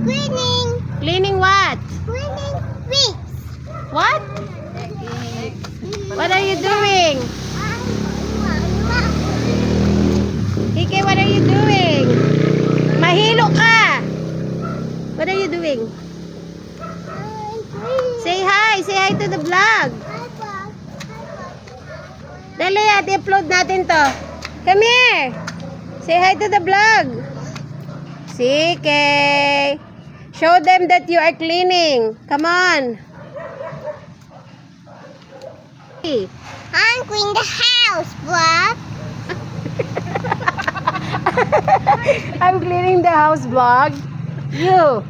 Cleaning. Cleaning what? Cleaning weeks. What? What are you doing? Kike, what are you doing? Mahilo ka! What are you doing? Say hi! Say hi to the vlog! Dali, i-upload natin to. Come here! Say hi to the vlog! Kike! Show them that you are cleaning. Come on! I'm cleaning the house, vlog. I'm cleaning the house, vlog. You.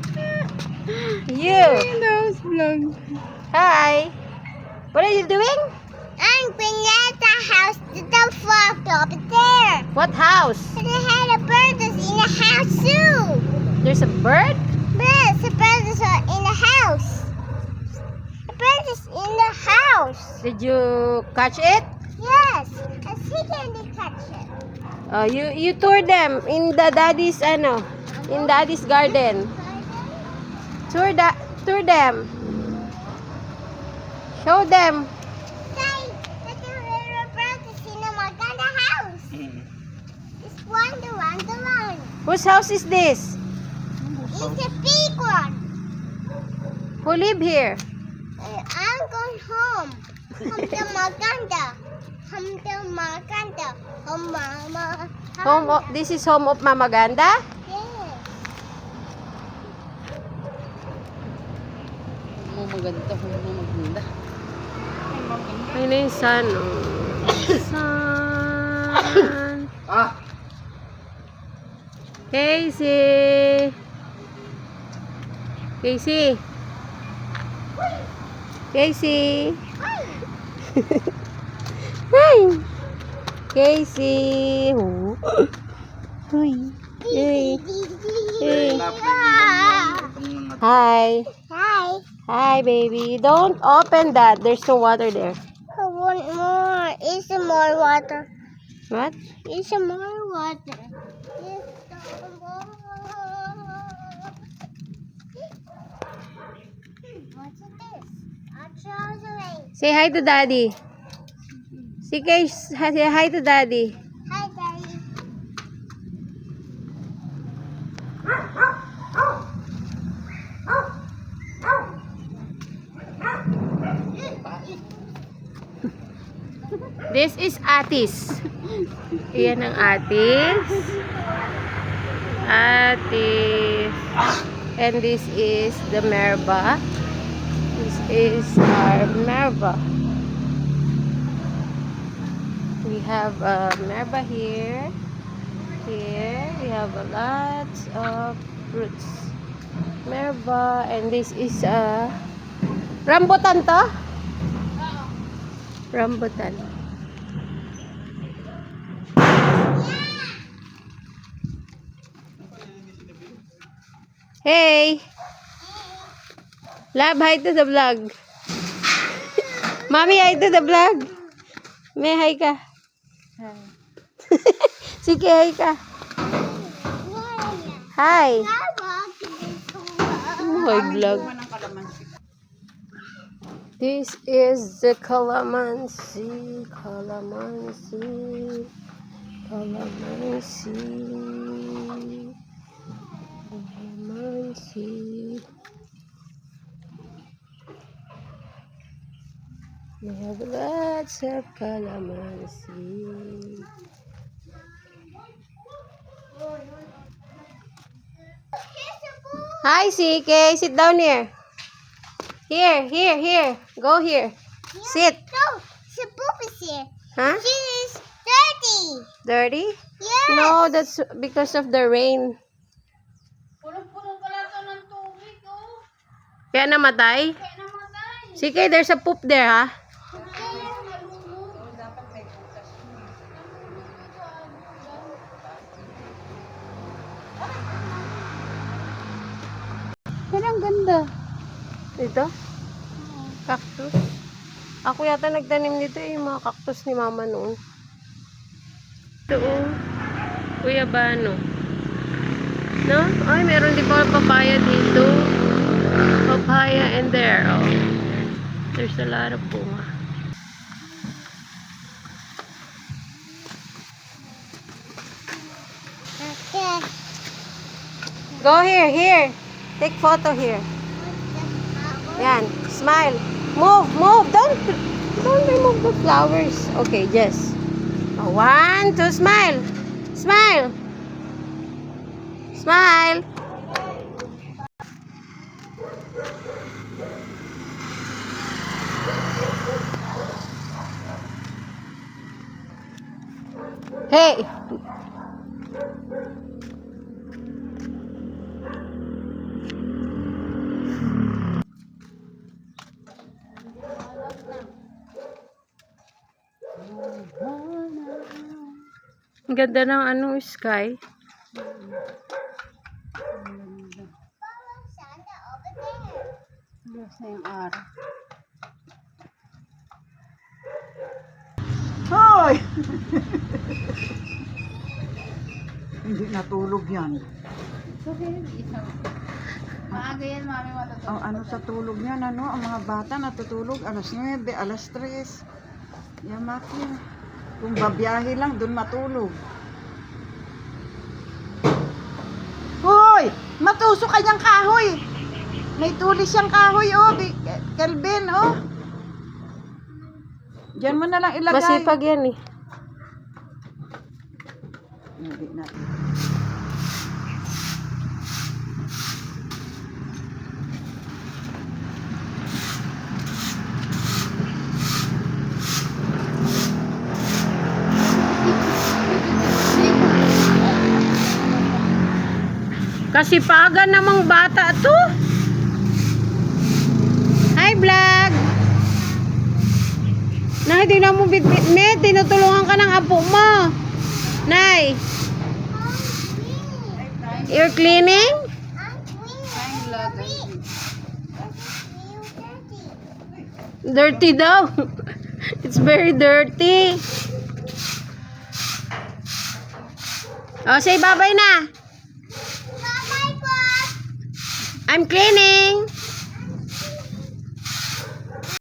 Cleaning the house, vlog. Hi. What are you doing? I'm cleaning the house to the vlog over there. What house? And I had a bird that's in the house too. There's a bird? Yes, a bird is in the house. A bird is in the house. Did you catch it? Yes, and she can catch it. You tour them in the daddy's in daddy's garden. Tour them. Show them. Say that the little bird is in the Maganda house. It's one. Whose house is this? It's a big one. Who live here? I'm going home. Home to Maganda. Home to Maganda. Home, Mama. This is home of Mama Ganda? Yes. Maganda, maganda. Ayun na yung sun. Sun. Casey. Casey. Casey. Hi. Casey. Oh. Hi. Hey. Hey. Hi. Hi. Hi, baby. Don't open that. There's no water there. I want more. Is some more water? What? Is some more water? Is some more. What's this? I'll throw it away. Say hi to daddy. Say hi to daddy. Hi, Daddy. This is Atis. Iyan ang Atis. Atis. And this is the Merba. This is our Merba. We have a Merba here. Here we have a lot of fruits. Merba, and this is a rambutan to? Rambutan. Hey! Love, hi to the vlog. Mommy, hi to the vlog. May hi ka. Sige, hi ka. Hi. My vlog. This is the calamansi. Calamansi. Calamansi. Calamansi. We have lots of calamansi. Hi, CK. Sit down here. Here. Go here. Sit. No, the poop is here. Huh? She is dirty. Dirty? Yes. No, that's because of the rain. Puno-puno pala ito ng tubig, oh. Kaya namatay? Kaya namatay. CK, there's a poop there, ha? Dapat may butas. Yan ang ganda. Ito? Cactus. Ako yata nagtanim dito yung mga cactus ni mama noon. Ito, Kuya Bano. No? Ay, meron din pa papaya dito. Papaya in there. Oh. There's a lot of bunga. Okay. Go here. Take photo here. Yan, smile. Move. Don't remove the flowers. Okay, just. 1, 2, smile. Smile. Hey. Ang ganda ng sky. Santa over there. Yes, na yung araw. Hoy! Hindi natulog yan. So, isang. Maaga yan, mami, matutulog. Ang ano sa tulog niyan, ang mga bata natutulog alas 9, alas 3. Yamaki. Kung babiyahe lang, dun matulog. Hoy! Matuso kanyang kahoy! May tulis siyang kahoy, oh. Kelvin, oh. Diyan mo na lang ilagay. Masipag yan eh. Hindi na. Kasipagan namang bata to. Hi, vlog. Nay, di na mo bitbit me. Tinutulungan ka ng apo mo. Nay, you're cleaning? I'm Fine, vlog. Dirty daw. It's very dirty. Oh, say bye-bye na. Bye-bye, Bob. I'm cleaning.